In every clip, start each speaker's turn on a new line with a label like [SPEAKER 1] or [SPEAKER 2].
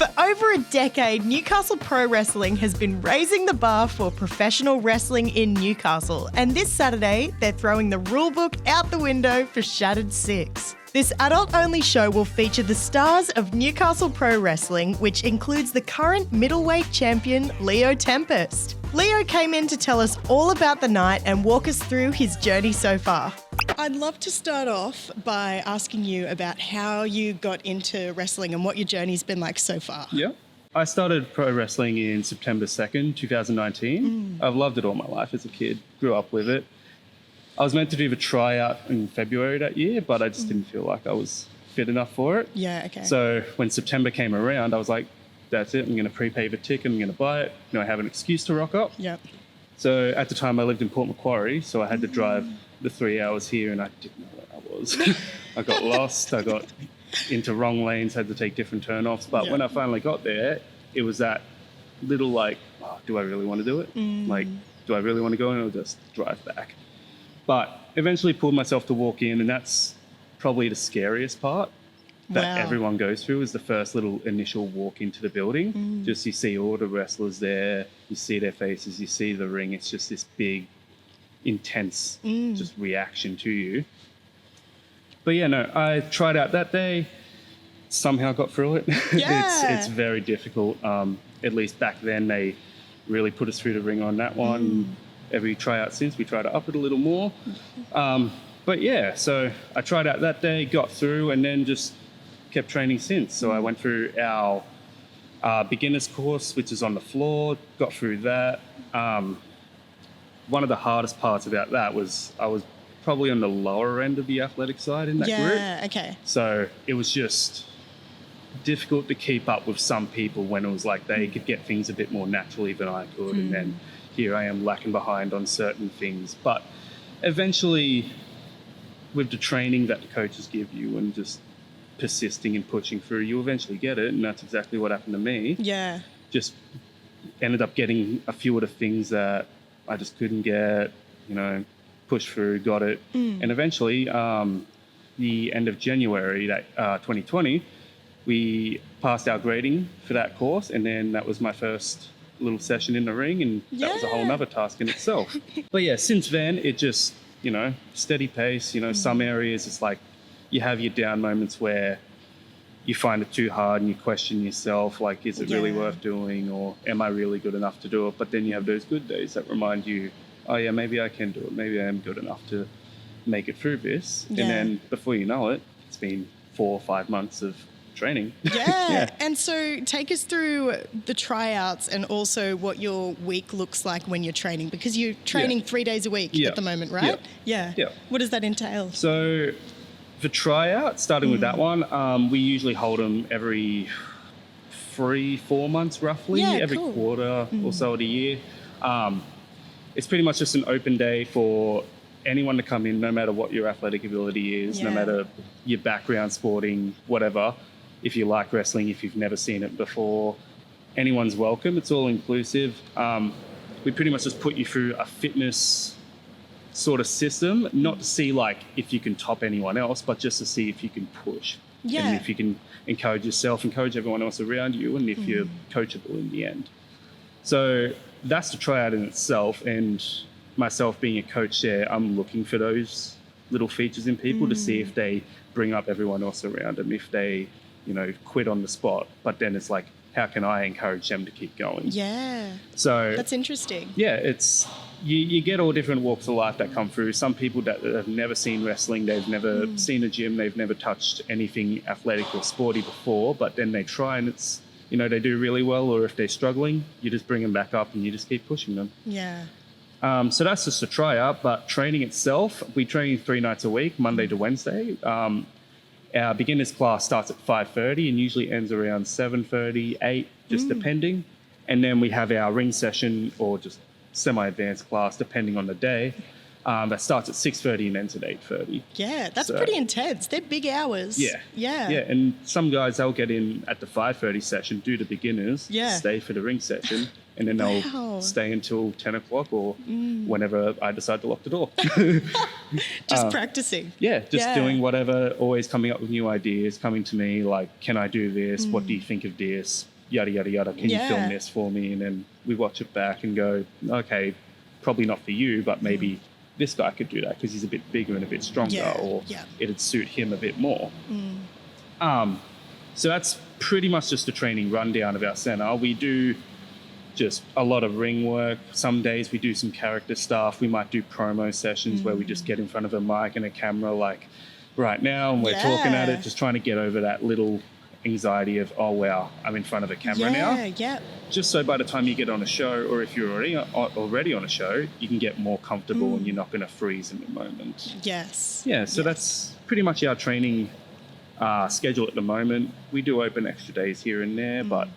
[SPEAKER 1] For over a decade, Newcastle Pro Wrestling has been raising the bar for professional wrestling in Newcastle, and this Saturday, they're throwing the rulebook out the window for Shattered 6. This adult-only show will feature the stars of Newcastle Pro Wrestling, which includes the current Middleweight Champion Leo Tempest. Leo came in to tell us all about the night and walk us through his journey so far. I'd love to start off by asking you about how you got into wrestling and what your journey's been like so far.
[SPEAKER 2] Yeah. I started pro wrestling in September 2nd, 2019. I've loved it all my life as a kid, grew up with it. I was meant to do the tryout in February that year, but I just didn't feel like I was fit enough for it.
[SPEAKER 1] Yeah, okay.
[SPEAKER 2] So when September came around, I was like, that's it. I'm going to prepay the ticket. I'm going to buy it. I have an excuse to rock up.
[SPEAKER 1] Yep.
[SPEAKER 2] So at the time I lived in Port Macquarie, so I had to drive the 3 hours here and I didn't know where I was. I got lost. I got into wrong lanes, had to take different turn-offs. But when I finally got there, it was that little like, oh, do I really want to do it? Like, do I really want to go in or just drive back? But eventually pulled myself to walk in, and that's probably the scariest part that everyone goes through, is the first little initial walk into the building. Just you see all the wrestlers there, you see their faces, you see the ring. It's just this big, intense just reaction to you. But yeah, no, I tried out that day, somehow got through it.
[SPEAKER 1] Yeah.
[SPEAKER 2] It's very difficult. At least back then they really put us through the ring on that one. Every tryout since, we try to up it a little more. But yeah, so I tried out that day, got through, and then just kept training since. So I went through our beginner's course, which is on the floor, got through that. One of the hardest parts about that was I was probably on the lower end of the athletic side in that group.
[SPEAKER 1] Yeah, okay.
[SPEAKER 2] So it was just difficult to keep up with some people when it was like they could get things a bit more naturally than I could. And then here I am lacking behind on certain things. But eventually, with the training that the coaches give you and just persisting and pushing through, you eventually get it. And that's exactly what happened to me.
[SPEAKER 1] Yeah.
[SPEAKER 2] Just ended up getting a few of the things that I just couldn't get, pushed through, got it. And eventually, the end of January 2020, we passed our grading for that course. And then that was my first little session in the ring, and that was a whole nother task in itself. But yeah, since then it just steady pace. Some areas it's like you have your down moments where you find it too hard and you question yourself, like, is it really worth doing, or am I really good enough to do it? But then you have those good days that remind you, oh yeah, maybe I can do it, maybe I am good enough to make it through this. And then before you know it, it's been 4 or 5 months of training.
[SPEAKER 1] Yeah. And so take us through the tryouts and also what your week looks like when you're training, because you're training 3 days a week at the moment, right? Yeah. What does that entail?
[SPEAKER 2] So the tryout, starting with that one, we usually hold them every 3-4 months roughly, every quarter or so of the year. It's pretty much just an open day for anyone to come in, no matter what your athletic ability is, no matter your background, sporting, whatever. If you like wrestling, if you've never seen it before, anyone's welcome. It's all inclusive. We pretty much just put you through a fitness sort of system, not to see like if you can top anyone else, but just to see if you can push. And if you can encourage yourself, encourage everyone else around you, and if you're coachable in the end. So that's the tryout in itself. And myself being a coach there, I'm looking for those little features in people to see if they bring up everyone else around them, if they quit on the spot. But then it's like, how can I encourage them to keep going? Yeah. So
[SPEAKER 1] that's interesting.
[SPEAKER 2] Yeah, it's you get all different walks of life that come through. Some people that have never seen wrestling, they've never seen a gym, they've never touched anything athletic or sporty before, but then they try and it's, they do really well, or if they're struggling, you just bring them back up and you just keep pushing them.
[SPEAKER 1] Yeah.
[SPEAKER 2] So that's just a tryout, but training itself, we train 3 nights a week, Monday to Wednesday. Our beginners class starts at 5:30 and usually ends around 7:30, 8, just depending. And then we have our ring session or just semi-advanced class, depending on the day, That starts at 6:30 and ends at 8:30.
[SPEAKER 1] Yeah, that's pretty intense. They're big hours.
[SPEAKER 2] Yeah.
[SPEAKER 1] Yeah.
[SPEAKER 2] Yeah, and some guys, they'll get in at the 5:30 session, do the beginners, stay for the ring session, and then they'll stay until 10 o'clock or whenever I decide to lock the door.
[SPEAKER 1] Just practicing.
[SPEAKER 2] Yeah, just doing whatever, always coming up with new ideas, coming to me like, can I do this? What do you think of this? Yada, yada, yada. Can you film this for me? And then we watch it back and go, okay, probably not for you, but maybe this guy could do that because he's a bit bigger and a bit stronger, or it'd suit him a bit more. So that's pretty much just a training rundown of our center. We do just a lot of ring work. Some days we do some character stuff. We might do promo sessions where we just get in front of a mic and a camera like right now, and we're talking at it, just trying to get over that little anxiety of, oh wow, I'm in front of a camera now. Just so by the time you get on a show, or if you're already on a show, you can get more comfortable and you're not going to freeze in the moment. So that's pretty much our training schedule at the moment. We do open extra days here and there, but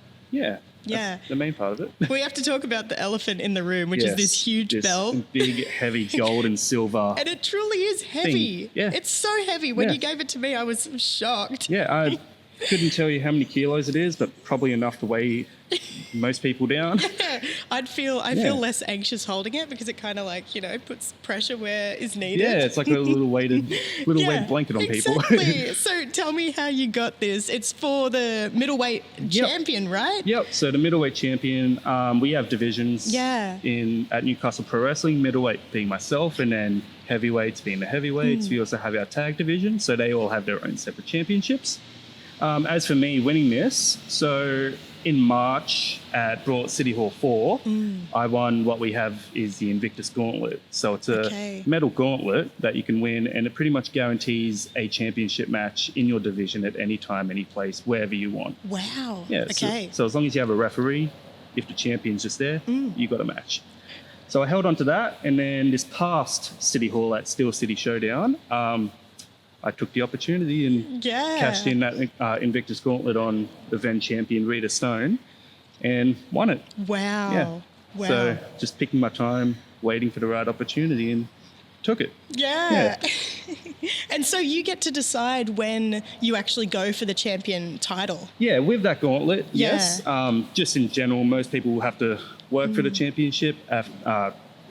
[SPEAKER 2] that's the main part of it.
[SPEAKER 1] We have to talk about the elephant in the room, which is this huge belt.
[SPEAKER 2] Big, heavy gold and silver.
[SPEAKER 1] And it truly is heavy.
[SPEAKER 2] Thing. Yeah.
[SPEAKER 1] It's so heavy. When you gave it to me, I was shocked.
[SPEAKER 2] Yeah, I couldn't tell you how many kilos it is, but probably enough to weigh most people down.
[SPEAKER 1] I feel less anxious holding it because it kind of like, puts pressure where is needed.
[SPEAKER 2] Yeah, it's like a little weighted blanket on people.
[SPEAKER 1] Exactly. So tell me how you got this. It's for the middleweight champion, right?
[SPEAKER 2] Yep. So the middleweight champion, we have divisions at Newcastle Pro Wrestling, middleweight being myself, and then heavyweights being the heavyweights. We also have our tag division, so they all have their own separate championships. As for me winning this, so in March at Brawl City Hall 4, I won what we have is the Invictus Gauntlet. So it's a metal gauntlet that you can win, and it pretty much guarantees a championship match in your division at any time, any place, wherever you want.
[SPEAKER 1] Wow.
[SPEAKER 2] Yeah.
[SPEAKER 1] Okay.
[SPEAKER 2] So as long as you have a referee, if the champion's just there, you got a match. So I held on to that, and then this past City Hall at Steel City Showdown, I took the opportunity and cashed in that Invictus Gauntlet on the then champion Rita Stone and won it.
[SPEAKER 1] Wow.
[SPEAKER 2] Yeah.
[SPEAKER 1] Wow.
[SPEAKER 2] So just picking my time, waiting for the right opportunity, and took it.
[SPEAKER 1] Yeah. And so you get to decide when you actually go for the champion title.
[SPEAKER 2] Yeah, with that gauntlet, yes. Just in general, most people will have to work for the championship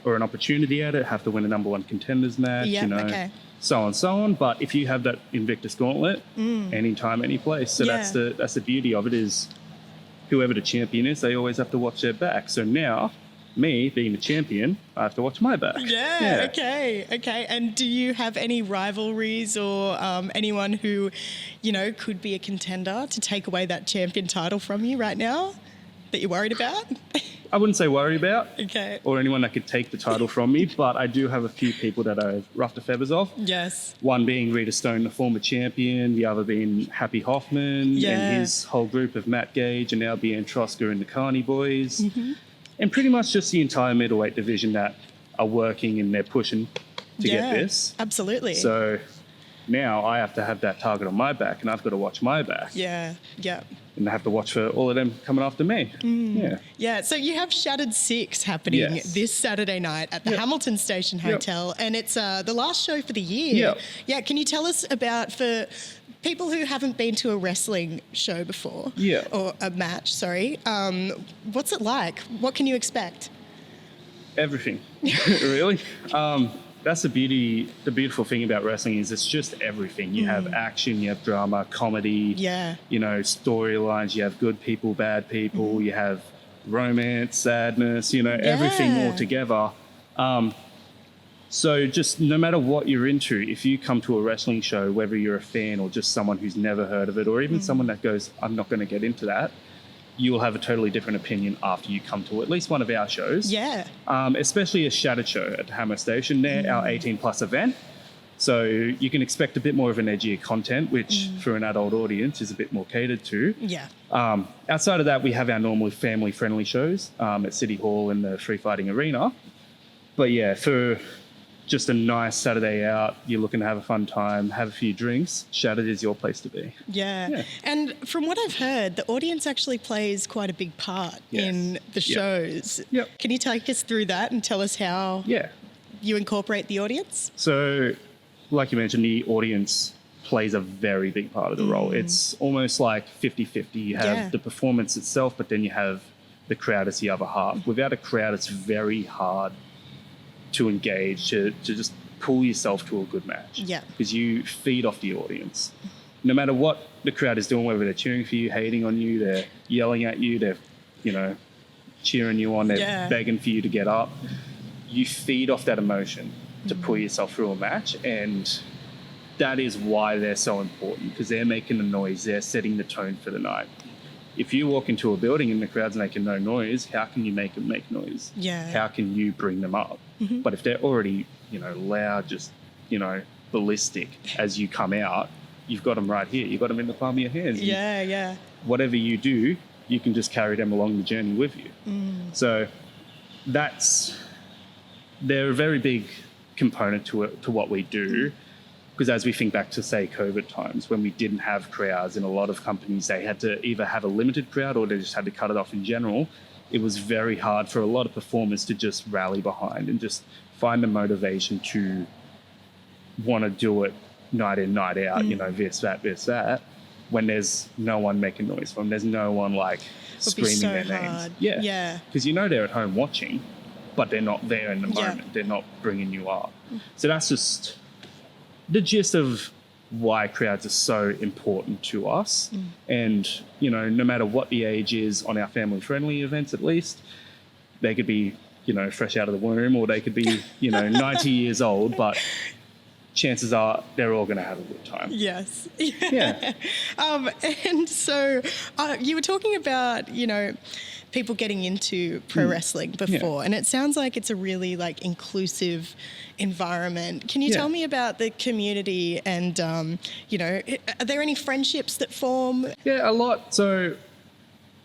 [SPEAKER 2] or an opportunity at it, have to win a number one contenders match, so on. But if you have that Invictus Gauntlet, anytime, any place. So that's the beauty of it, is whoever the champion is, they always have to watch their back. So now, me being the champion, I have to watch my back.
[SPEAKER 1] Yeah. Okay. And do you have any rivalries or anyone who, could be a contender to take away that champion title from you right now that you're worried about?
[SPEAKER 2] I wouldn't say worry about,
[SPEAKER 1] or
[SPEAKER 2] anyone that could take the title from me, but I do have a few people that I've roughed the feathers off.
[SPEAKER 1] Yes.
[SPEAKER 2] One being Rita Stone, the former champion, the other being Happy Hoffman and his whole group of Matt Gage, and now being Troska and the Carney boys. And pretty much just the entire middleweight division that are working and they're pushing to get this.
[SPEAKER 1] Absolutely.
[SPEAKER 2] So now I have to have that target on my back, and I've got to watch my back.
[SPEAKER 1] Yeah.
[SPEAKER 2] And I have to watch for all of them coming after me.
[SPEAKER 1] Yeah, so you have Shattered 6 happening this Saturday night at the Hamilton Station Hotel, and it's the last show for the year. Yeah, can you tell us about, for people who haven't been to a wrestling show before, or a match, what's it like? What can you expect?
[SPEAKER 2] Everything, really. That's the beautiful thing about wrestling, is it's just everything. You have action, you have drama, comedy, storylines, you have good people, bad people, you have romance, sadness, everything all together. So just no matter what you're into, if you come to a wrestling show, whether you're a fan or just someone who's never heard of it, or even someone that goes, I'm not going to get into that, you will have a totally different opinion after you come to at least one of our shows.
[SPEAKER 1] Yeah.
[SPEAKER 2] Especially a Shattered show at the Hammer Station. They're our 18+ event. So you can expect a bit more of an edgier content, which for an adult audience is a bit more catered to.
[SPEAKER 1] Yeah.
[SPEAKER 2] Outside of that, we have our normal family-friendly shows at City Hall and the Free Fighting Arena. But yeah, for just a nice Saturday out, you're looking to have a fun time, have a few drinks, Shattered is your place to be.
[SPEAKER 1] Yeah. And from what I've heard, the audience actually plays quite a big part in the shows.
[SPEAKER 2] Yep.
[SPEAKER 1] Can you take us through that and tell us how you incorporate the audience?
[SPEAKER 2] So, like you mentioned, the audience plays a very big part of the role. It's almost like 50-50. You have the performance itself, but then you have the crowd as the other half. Without a crowd, it's very hard to engage, to just pull yourself to a good match.
[SPEAKER 1] Yeah.
[SPEAKER 2] Because you feed off the audience. No matter what the crowd is doing, whether they're cheering for you, hating on you, they're yelling at you, they're, cheering you on, they're begging for you to get up. You feed off that emotion to pull yourself through a match, and that is why they're so important, because they're making the noise, they're setting the tone for the night. If you walk into a building and the crowd's making no noise, how can you make them make noise?
[SPEAKER 1] Yeah.
[SPEAKER 2] How can you bring them up? But if they're already, loud, just, ballistic as you come out, you've got them right here. You've got them in the palm of your hands.
[SPEAKER 1] Yeah.
[SPEAKER 2] Whatever you do, you can just carry them along the journey with you. So they're a very big component to what we do. Because as we think back to, say, COVID times, when we didn't have crowds, in a lot of companies, they had to either have a limited crowd or they just had to cut it off in general. It was very hard for a lot of performers to just rally behind and just find the motivation to want to do it night in, night out, this, that, when there's no one making noise for them. There's no one, screaming their names. Yeah. Because they're at home watching, but they're not there in the moment. They're not bringing you up. So that's just the gist of why crowds are so important to us. And, no matter what the age is on our family-friendly events, at least, they could be, fresh out of the womb, or they could be, 90 years old, but chances are they're all going to have a good time.
[SPEAKER 1] Yes.
[SPEAKER 2] Yeah.
[SPEAKER 1] And so you were talking about, people getting into pro wrestling before, and it sounds like it's a really inclusive environment. Can you tell me about the community and, are there any friendships that form?
[SPEAKER 2] Yeah, a lot. So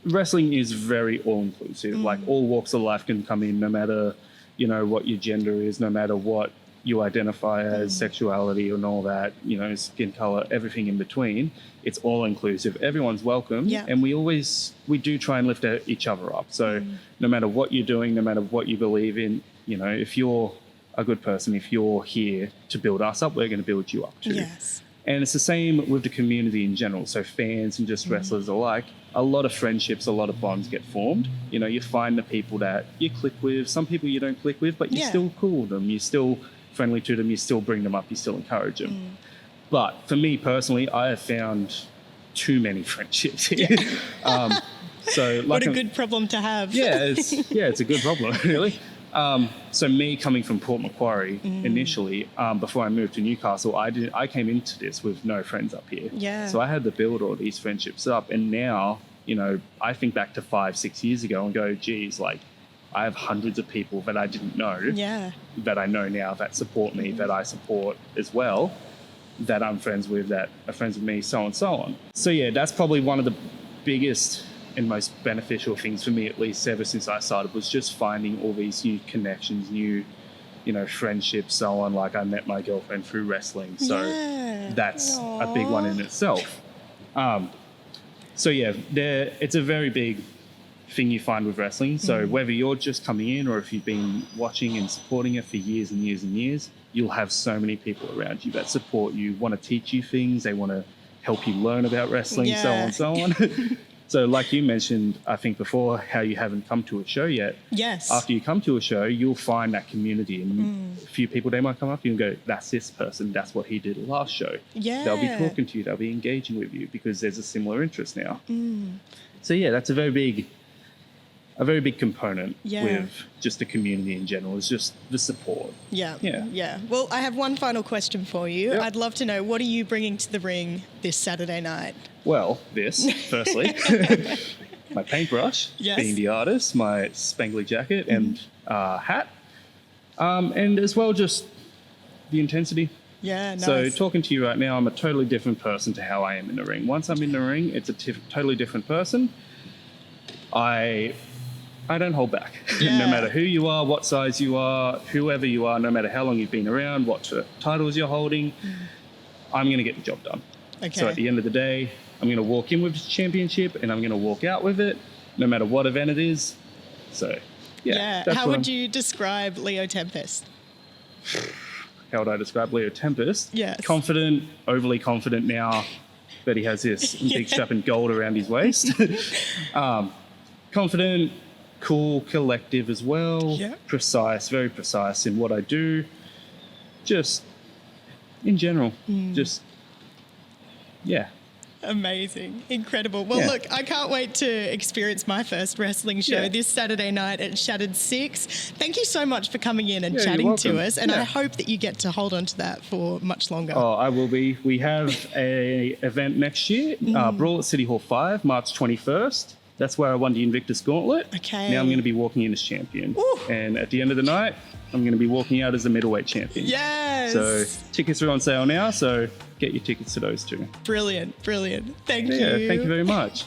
[SPEAKER 2] wrestling is very all-inclusive. All walks of life can come in, no matter, what your gender is, no matter what you identify as, sexuality and all that, skin color, everything in between. It's all inclusive. Everyone's welcome. And we do try and lift each other up. So no matter what you're doing, no matter what you believe in, if you're a good person, if you're here to build us up, we're going to build you up too.
[SPEAKER 1] Yes.
[SPEAKER 2] And it's the same with the community in general. So fans and just wrestlers alike, a lot of friendships, a lot of bonds get formed. You find the people that you click with, some people you don't click with, but you're still cool with them. You're still friendly to them. You still bring them up. You still encourage them. But for me personally, I have found too many friendships here. So
[SPEAKER 1] what a good problem to have.
[SPEAKER 2] It's a good problem, really. So me coming from Port Macquarie initially, before I moved to Newcastle, I came into this with no friends up here.
[SPEAKER 1] Yeah.
[SPEAKER 2] So I had to build all these friendships up, and now, I think back to 5-6 years ago and go, geez, I have hundreds of people that I didn't know, that I know now, that support me, that I support as well, that I'm friends with, that are friends with me, so on and so on. So yeah, that's probably one of the biggest and most beneficial things for me, at least ever since I started, was just finding all these new connections, new, friendships, so on. I met my girlfriend through wrestling, so that's a big one in itself. So yeah, it's a very big thing you find with wrestling. So whether you're just coming in or if you've been watching and supporting it for years and years and years, you'll have so many people around you that support you, want to teach you things, they want to help you learn about wrestling, so on and so on. So like you mentioned, I think before, how you haven't come to a show yet.
[SPEAKER 1] Yes.
[SPEAKER 2] After you come to a show, you'll find that community, and a few people, they might come up to you and go, that's this person, that's what he did last show.
[SPEAKER 1] Yeah.
[SPEAKER 2] They'll be talking to you, they'll be engaging with you because there's a similar interest now. So yeah, that's a very big component with just the community in general, is just the support.
[SPEAKER 1] Yeah. Well, I have one final question for you. I'd love to know, what are you bringing to the ring this Saturday night?
[SPEAKER 2] Well, firstly, my paintbrush, being the artist, my spangly jacket and hat, and as well just the intensity.
[SPEAKER 1] Yeah, nice.
[SPEAKER 2] So talking to you right now, I'm a totally different person to how I am in the ring. Once I'm in the ring, it's a totally different person. I don't hold back. No matter who you are, what size you are, whoever you are, no matter how long you've been around, what titles you're holding, I'm going to get the job done. Okay. So at the end of the day, I'm going to walk in with the championship and I'm going to walk out with it, no matter what event it is. So,
[SPEAKER 1] How would you describe Leo Tempest?
[SPEAKER 2] how would I describe Leo Tempest?
[SPEAKER 1] Yes.
[SPEAKER 2] Confident, overly confident now that he has this big strap in gold around his waist. Confident, cool, collective as well.
[SPEAKER 1] Yeah.
[SPEAKER 2] Precise, very precise in what I do. Just in general,
[SPEAKER 1] Amazing. Incredible. Well, look, I can't wait to experience my first wrestling show this Saturday night at Shattered 6. Thank you so much for coming in and chatting to us. And I hope that you get to hold on to that for much longer.
[SPEAKER 2] Oh, I will be. We have a event next year, Brawl at City Hall 5, March 21st. That's where I won the Invictus Gauntlet.
[SPEAKER 1] Okay.
[SPEAKER 2] Now I'm going to be walking in as champion.
[SPEAKER 1] Ooh.
[SPEAKER 2] And at the end of the night, I'm going to be walking out as the middleweight champion.
[SPEAKER 1] Yes.
[SPEAKER 2] So tickets are on sale now, so get your tickets to those too.
[SPEAKER 1] Brilliant. Thank you.
[SPEAKER 2] Yeah, thank you very much.